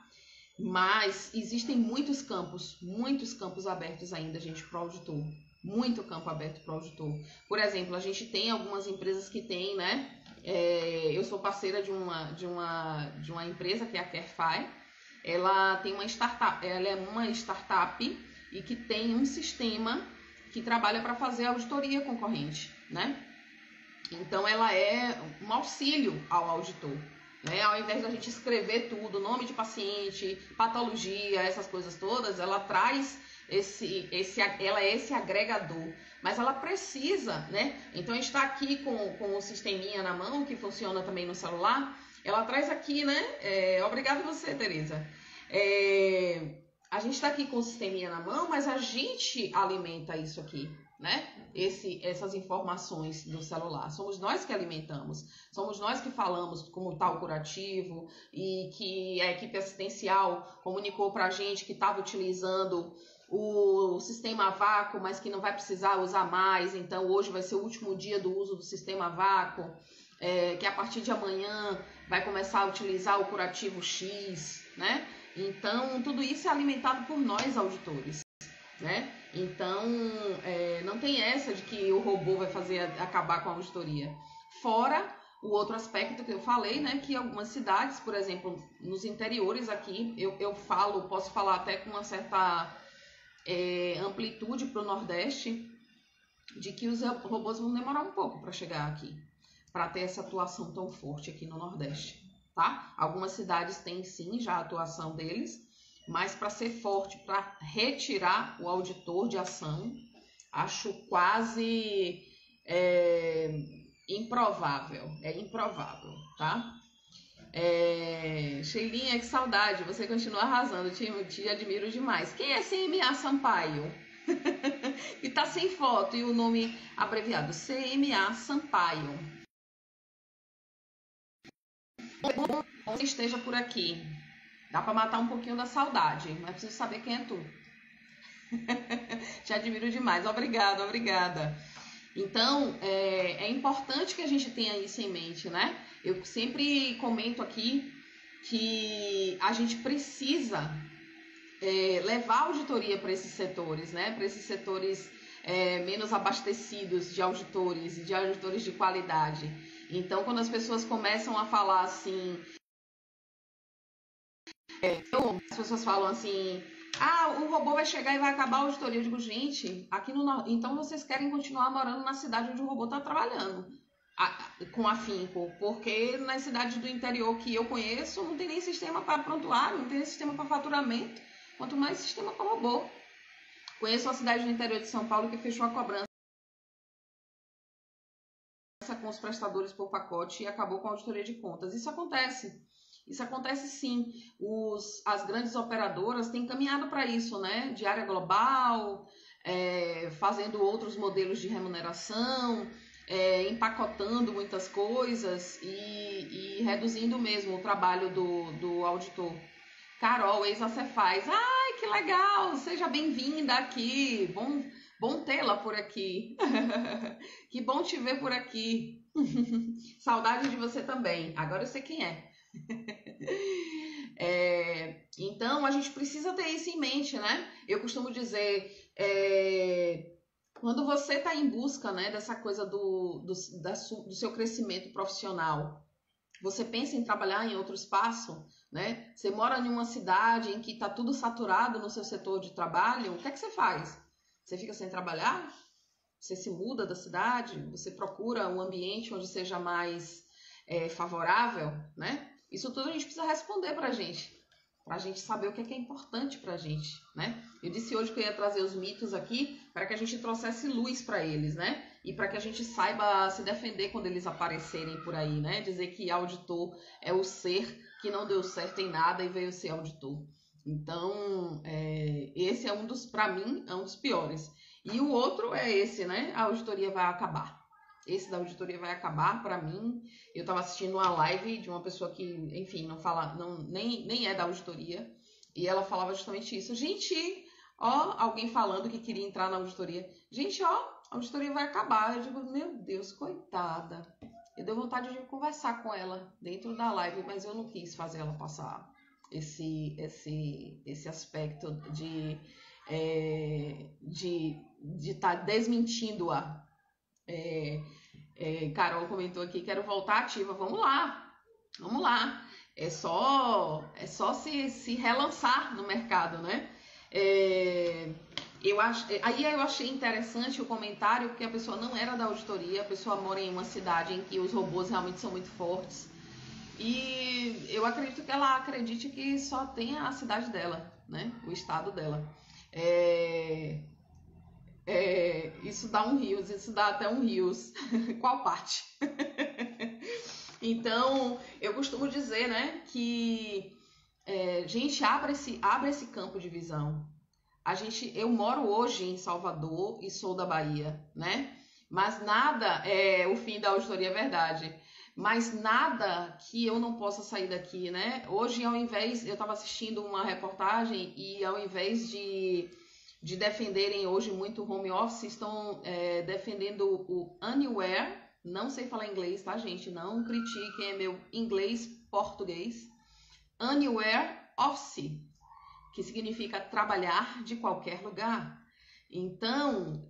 Mas existem muitos campos abertos ainda, gente, para o auditor. Muito campo aberto para o auditor. Por exemplo, a gente tem algumas empresas que tem, né? Eu sou parceira de uma empresa que é a Carefy. Ela tem uma startup, ela é uma startup e que tem um sistema que trabalha para fazer auditoria concorrente, né? Então ela é um auxílio ao auditor. Né? Ao invés da gente escrever tudo, nome de paciente, patologia, essas coisas todas, ela traz ela é esse agregador, mas ela precisa, né? Então a gente está aqui com o sisteminha na mão, que funciona também no celular, ela traz aqui, né? Obrigado você, Tereza. A gente está aqui com o sisteminha na mão, mas a gente alimenta isso aqui, né? Essas informações do celular. Somos nós que alimentamos, somos nós que falamos como está o curativo e que a equipe assistencial comunicou para a gente que estava utilizando o sistema a vácuo, mas que não vai precisar usar mais, então hoje vai ser o último dia do uso do sistema a vácuo, que a partir de amanhã vai começar a utilizar o curativo X, né? Então, tudo isso é alimentado por nós, auditores, né? Então, não tem essa de que o robô vai acabar com a auditoria. Fora o outro aspecto que eu falei, né? Que algumas cidades, por exemplo, nos interiores aqui, posso falar até com uma certa amplitude para o Nordeste, de que os robôs vão demorar um pouco para chegar aqui, para ter essa atuação tão forte aqui no Nordeste, tá? Algumas cidades têm sim já a atuação deles, mas para ser forte, para retirar o auditor de ação, acho quase improvável. É improvável, tá? Sheilinha, que saudade, você continua arrasando, te admiro demais. Quem é CMA Sampaio? E tá sem foto e o nome abreviado, CMA Sampaio. Bom, você esteja por aqui. Dá para matar um pouquinho da saudade, mas preciso saber quem é tu. Te admiro demais, obrigada. Então, é importante que a gente tenha isso em mente, né? Eu sempre comento aqui que a gente precisa levar a auditoria para esses setores, né? Para esses setores menos abastecidos de auditores e de auditores de qualidade. Então, quando as pessoas começam a falar assim... as pessoas falam assim... o robô vai chegar e vai acabar a auditoria. Eu digo, gente, então vocês querem continuar morando na cidade onde o robô está trabalhando com afinco, porque nas cidades do interior que eu conheço não tem nem sistema para prontuário, não tem nem sistema para faturamento, quanto mais sistema para robô. Conheço uma cidade do interior de São Paulo que fechou a cobrança com os prestadores por pacote e acabou com a auditoria de contas. Isso acontece. Isso acontece sim. As grandes operadoras têm caminhado para isso, né? De área global, fazendo outros modelos de remuneração, empacotando muitas coisas e reduzindo mesmo o trabalho do auditor. Carol, ex-Acefaz. Ai, que legal! Seja bem-vinda aqui. Bom tê-la por aqui. Que bom te ver por aqui. Saudade de você também. Agora eu sei quem é. Então, a gente precisa ter isso em mente, né? Eu costumo dizer, quando você está em busca, né, dessa coisa do seu crescimento profissional, você pensa em trabalhar em outro espaço, né? Você mora em uma cidade em que está tudo saturado no seu setor de trabalho, o que é que você faz? Você fica sem trabalhar? Você se muda da cidade? Você procura um ambiente onde seja mais favorável, né? Isso tudo a gente precisa responder para a gente saber o que é importante para a gente, né? Eu disse hoje que eu ia trazer os mitos aqui para que a gente trouxesse luz para eles, né? E para que a gente saiba se defender quando eles aparecerem por aí, né? Dizer que auditor é o ser que não deu certo em nada e veio ser auditor. Então, esse é para mim, é um dos piores. E o outro é esse, né? A auditoria vai acabar. Esse da auditoria vai acabar, para mim. Eu estava assistindo uma live de uma pessoa que, enfim, não fala, nem é da auditoria, e ela falava justamente isso. Gente, ó, alguém falando que queria entrar na auditoria. Gente, ó, a auditoria vai acabar. Eu digo, meu Deus, coitada. Eu dei vontade de conversar com ela dentro da live, mas eu não quis fazer ela passar esse aspecto de estar desmentindo-a. Carol comentou aqui, quero voltar ativa. Vamos lá. É só se relançar no mercado, né? Eu achei interessante o comentário, porque a pessoa não era da auditoria, a pessoa mora em uma cidade em que os robôs realmente são muito fortes. E eu acredito que ela acredite que só tem a cidade dela, né? O estado dela. Isso dá um rios, isso dá até um rios. Qual parte? Então, eu costumo dizer, né, que gente, abre esse campo de visão. Eu moro hoje em Salvador e sou da Bahia, né? Mas nada é o fim da auditoria, é verdade. Mas nada que eu não possa sair daqui, né? Hoje, eu estava assistindo uma reportagem e ao invés de defenderem hoje muito o home office, estão defendendo o Anywhere. Não sei falar inglês, tá, gente? Não critiquem meu inglês português. Anywhere Office, que significa trabalhar de qualquer lugar. Então,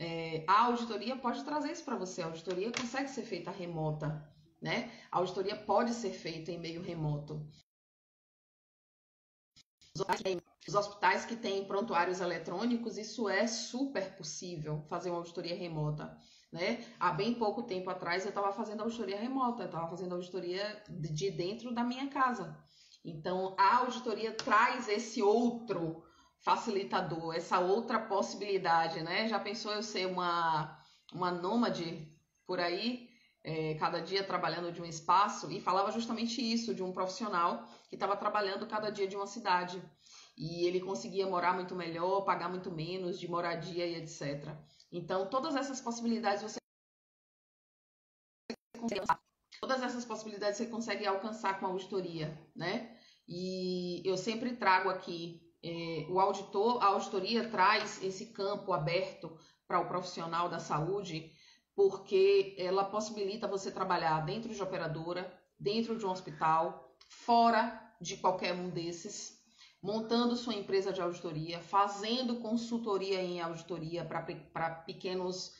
a auditoria pode trazer isso para você. A auditoria consegue ser feita remota, né? A auditoria pode ser feita em meio remoto. Os hospitais que têm prontuários eletrônicos, isso é super possível, fazer uma auditoria remota, né? Há bem pouco tempo atrás eu estava fazendo auditoria remota, eu estava fazendo auditoria de dentro da minha casa. Então, a auditoria traz esse outro facilitador, essa outra possibilidade, né? Já pensou eu ser uma nômade por aí, cada dia trabalhando de um espaço? E falava justamente isso, de um profissional que estava trabalhando cada dia de uma cidade. E ele conseguia morar muito melhor, pagar muito menos de moradia e etc. Então, todas essas possibilidades você consegue alcançar com a auditoria, né? E eu sempre trago aqui, a auditoria traz esse campo aberto para o profissional da saúde, porque ela possibilita você trabalhar dentro de operadora, dentro de um hospital, fora de qualquer um desses, montando sua empresa de auditoria, fazendo consultoria em auditoria para pequenas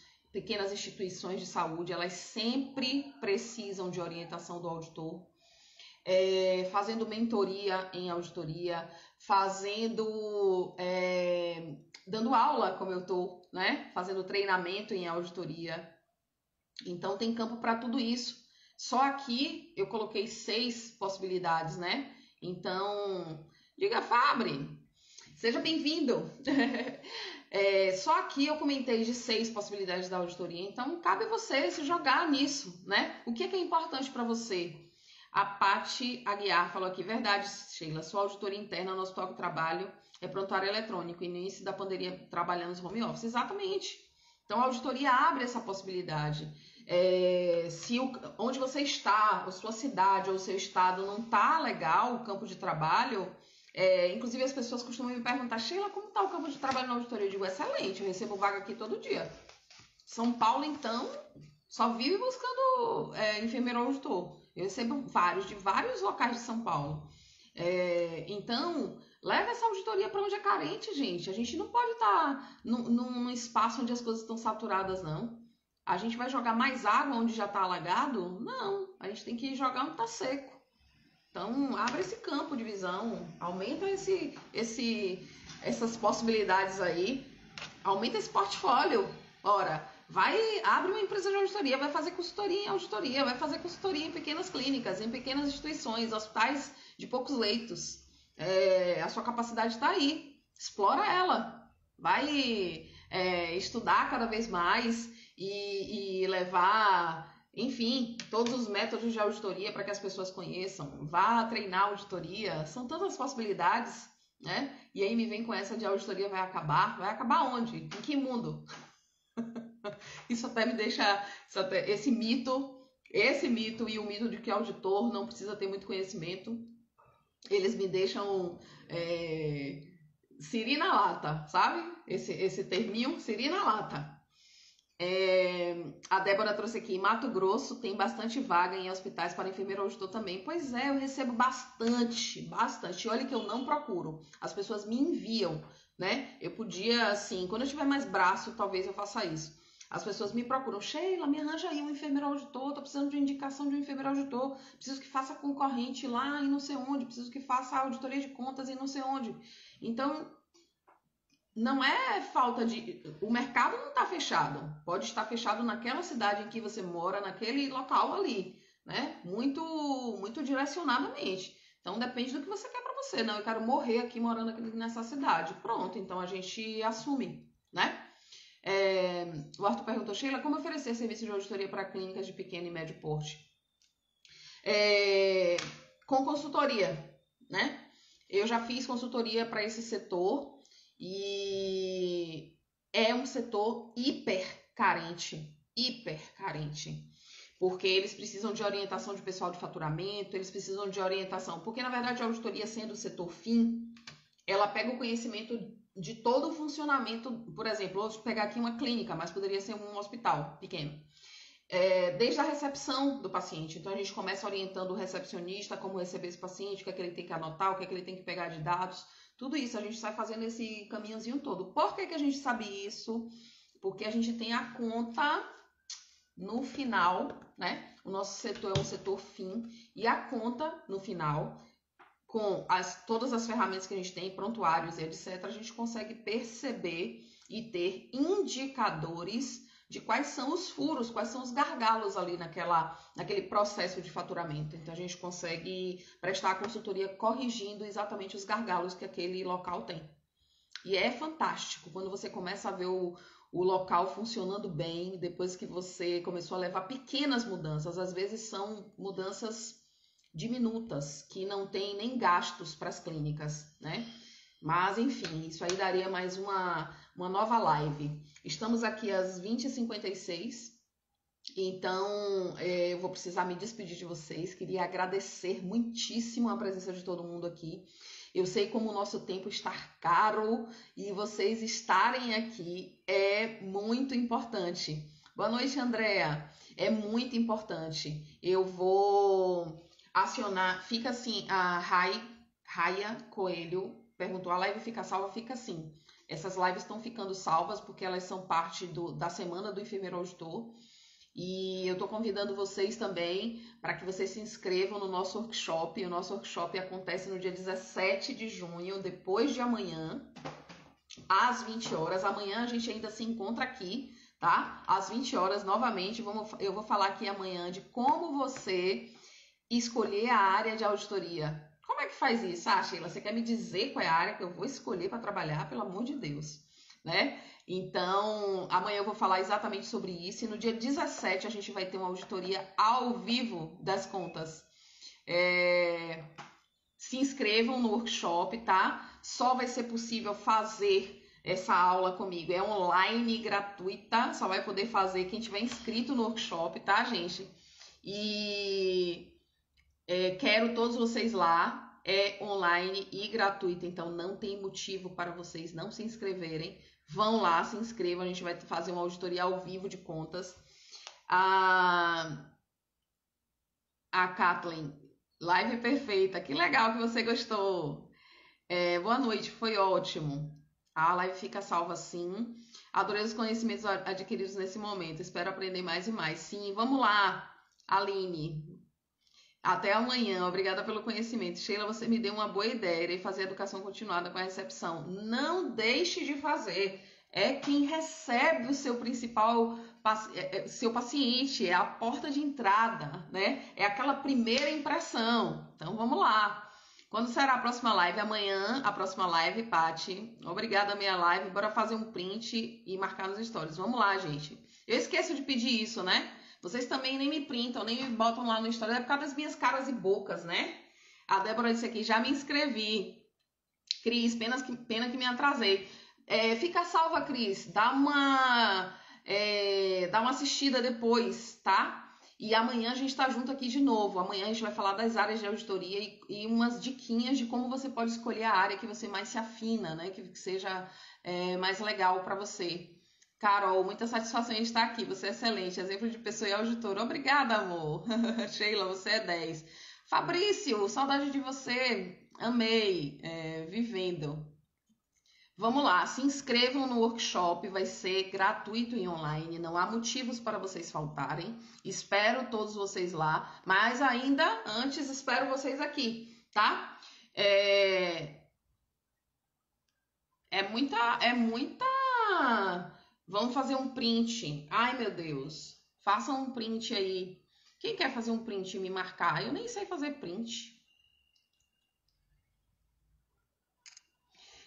instituições de saúde. Elas sempre precisam de orientação do auditor, fazendo mentoria em auditoria, dando aula, como eu estou, né? Fazendo treinamento em auditoria. Então tem campo para tudo isso. Só aqui eu coloquei 6 possibilidades, né? Então, diga, Fabri, seja bem-vindo. Só aqui eu comentei de 6 possibilidades da auditoria, então cabe você se jogar nisso, né? O que é importante para você? A Paty Aguiar falou aqui, verdade, Sheila, sua auditoria interna no hospital que trabalho é prontuário eletrônico, início da pandemia trabalhando no home office. Exatamente. Então a auditoria abre essa possibilidade. Onde você está, a sua cidade ou o seu estado não está legal, o campo de trabalho, inclusive as pessoas costumam me perguntar, Sheila, como está o campo de trabalho na auditoria? Eu digo, excelente, eu recebo vaga aqui todo dia. São Paulo, então, só vive buscando enfermeiro auditor. Eu recebo de vários locais de São Paulo. Então, leva essa auditoria para onde é carente, gente. A gente não pode estar num espaço onde as coisas estão saturadas, não. A gente vai jogar mais água onde já está alagado? Não, a gente tem que jogar onde está seco. Então, abre esse campo de visão, aumenta essas possibilidades aí, aumenta esse portfólio. Ora, abre uma empresa de auditoria, vai fazer consultoria em auditoria, vai fazer consultoria em pequenas clínicas, em pequenas instituições, hospitais de poucos leitos. A sua capacidade está aí, explora ela, vai estudar cada vez mais e levar, enfim, todos os métodos de auditoria para que as pessoas conheçam, vá treinar auditoria, são tantas possibilidades, né? E aí me vem com essa de auditoria vai acabar onde? Em que mundo? Isso até me deixa, esse mito e o mito de que auditor não precisa ter muito conhecimento, eles me deixam siri na lata, sabe? Esse terminho, siri na lata. A Débora trouxe aqui, em Mato Grosso tem bastante vaga em hospitais para enfermeiro auditor também. Pois é, eu recebo bastante. Olha que eu não procuro. As pessoas me enviam, né? Eu podia, assim, quando eu tiver mais braço, talvez eu faça isso. As pessoas me procuram, Sheila, me arranja aí um enfermeiro auditor, tô precisando de indicação de um enfermeiro auditor, preciso que faça concorrente lá e não sei onde, preciso que faça auditoria de contas e não sei onde. Então, não é falta de... O mercado não está fechado, pode estar fechado naquela cidade em que você mora, naquele local ali, né? Muito, muito direcionadamente. Então, depende do que você quer para você. Não, eu quero morrer aqui morando aqui nessa cidade. Pronto, então a gente assume, né? O Arthur perguntou, Sheila, como oferecer serviço de auditoria para clínicas de pequeno e médio porte? Com consultoria, né? Eu já fiz consultoria para esse setor e é um setor hiper carente, porque eles precisam de orientação de pessoal de faturamento, eles precisam de orientação, porque na verdade a auditoria, sendo o setor fim, ela pega o conhecimento de todo o funcionamento, por exemplo, vou pegar aqui uma clínica, mas poderia ser um hospital pequeno. Desde a recepção do paciente. Então, a gente começa orientando o recepcionista como receber esse paciente, o que é que ele tem que anotar, o que é que ele tem que pegar de dados. Tudo isso, a gente sai fazendo esse caminhozinho todo. Por que a gente sabe isso? Porque a gente tem a conta no final, né? O nosso setor é um setor fim, e a conta no final, com todas as ferramentas que a gente tem, prontuários e etc., a gente consegue perceber e ter indicadores de quais são os furos, quais são os gargalos ali naquele processo de faturamento. Então, a gente consegue prestar a consultoria corrigindo exatamente os gargalos que aquele local tem. E é fantástico quando você começa a ver o local funcionando bem, depois que você começou a levar pequenas mudanças. Às vezes são mudanças diminutas, que não tem nem gastos para as clínicas, né? Mas, enfim, isso aí daria mais uma nova live. Estamos aqui às 20h56, então eu vou precisar me despedir de vocês. Queria agradecer muitíssimo a presença de todo mundo aqui. Eu sei como o nosso tempo está caro e vocês estarem aqui é muito importante. Boa noite, Andréa. É muito importante. Eu vou acionar, fica assim, a Raia Coelho perguntou, a live fica salva? Fica sim. Essas lives estão ficando salvas porque elas são parte da semana do enfermeiro auditor. E eu estou convidando vocês também para que vocês se inscrevam no nosso workshop. O nosso workshop acontece no dia 17 de junho, depois de amanhã, às 20 horas. Amanhã a gente ainda se encontra aqui, tá? Às 20 horas, novamente, eu vou falar aqui amanhã de como você escolher a área de auditoria. Como é que faz isso? Sheila, você quer me dizer qual é a área que eu vou escolher para trabalhar? Pelo amor de Deus. né? Então, amanhã eu vou falar exatamente sobre isso. E no dia 17 a gente vai ter uma auditoria ao vivo das contas. Se inscrevam no workshop, tá? Só vai ser possível fazer essa aula comigo. É online, gratuita. Só vai poder fazer quem tiver inscrito no workshop, tá, gente? E quero todos vocês lá. É online e gratuita, então não tem motivo para vocês não se inscreverem. Vão lá, se inscrevam, a gente vai fazer uma auditoria ao vivo de contas. A Kathleen, live perfeita, que legal que você gostou. Boa noite, foi ótimo. A live fica salva sim. Adorei os conhecimentos adquiridos nesse momento, espero aprender mais e mais. Sim, vamos lá, Aline. Até amanhã, obrigada pelo conhecimento. Sheila, você me deu uma boa ideia, irei fazer a educação continuada com a recepção. Não deixe de fazer. É quem recebe o seu principal, seu paciente, é a porta de entrada, né? É aquela primeira impressão. Então, vamos lá. Quando será a próxima live? Amanhã, a próxima live, Paty. Obrigada, minha live. Bora fazer um print e marcar nos stories. Vamos lá, gente. Eu esqueço de pedir isso, né? Vocês também nem me printam, nem me botam lá no stories. É por causa das minhas caras e bocas, né? A Débora disse aqui, já me inscrevi. Cris, pena que me atrasei. Fica salva, Cris. Dá uma assistida depois, tá? E amanhã a gente tá junto aqui de novo. Amanhã a gente vai falar das áreas de auditoria e umas diquinhas de como você pode escolher a área que você mais se afina, né? Que seja mais legal para você. Carol, muita satisfação em estar aqui. Você é excelente. Exemplo de pessoa e auditora. Obrigada, amor. Sheila, você é 10. Fabrício, saudade de você. Amei. Vivendo. Vamos lá, se inscrevam no workshop, vai ser gratuito e online, não há motivos para vocês faltarem. Espero todos vocês lá, mas ainda antes espero vocês aqui, tá? É muita. Vamos fazer um print. Ai, meu Deus. Façam um print aí. Quem quer fazer um print e me marcar? Eu nem sei fazer print.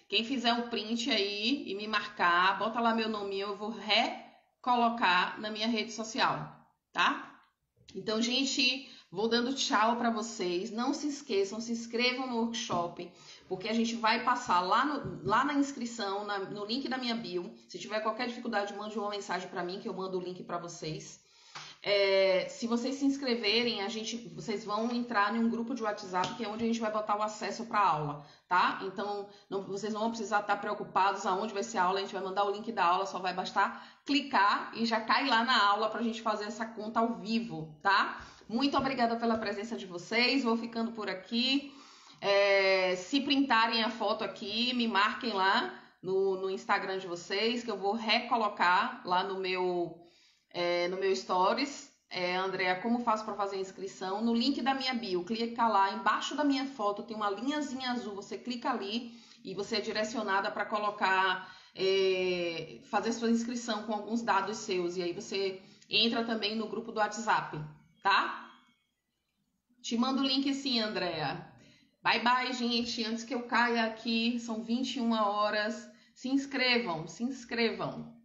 Quem fizer um print aí e me marcar, bota lá meu nome, eu vou recolocar na minha rede social, tá? Então, gente, vou dando tchau para vocês. Não se esqueçam, se inscrevam no workshop, porque a gente vai passar lá na inscrição, no link da minha bio. Se tiver qualquer dificuldade, mande uma mensagem para mim, que eu mando o link para vocês. Se vocês se inscreverem, vocês vão entrar em um grupo de WhatsApp, que é onde a gente vai botar o acesso para a aula, tá? Então, vocês não vão precisar estar preocupados aonde vai ser a aula, a gente vai mandar o link da aula, só vai bastar clicar e já cai lá na aula para a gente fazer essa conta ao vivo, tá? Muito obrigada pela presença de vocês, vou ficando por aqui. Se printarem a foto aqui, me marquem lá no Instagram de vocês, que eu vou recolocar lá no meu stories. Andréa, como faço para fazer a inscrição? No link da minha bio, clica lá, embaixo da minha foto tem uma linhazinha azul, você clica ali e você é direcionada para colocar, fazer sua inscrição com alguns dados seus, e aí você entra também no grupo do WhatsApp, tá? Te mando o link sim, Andréa. Bye, bye, gente. Antes que eu caia aqui, são 21 horas. Se inscrevam, se inscrevam.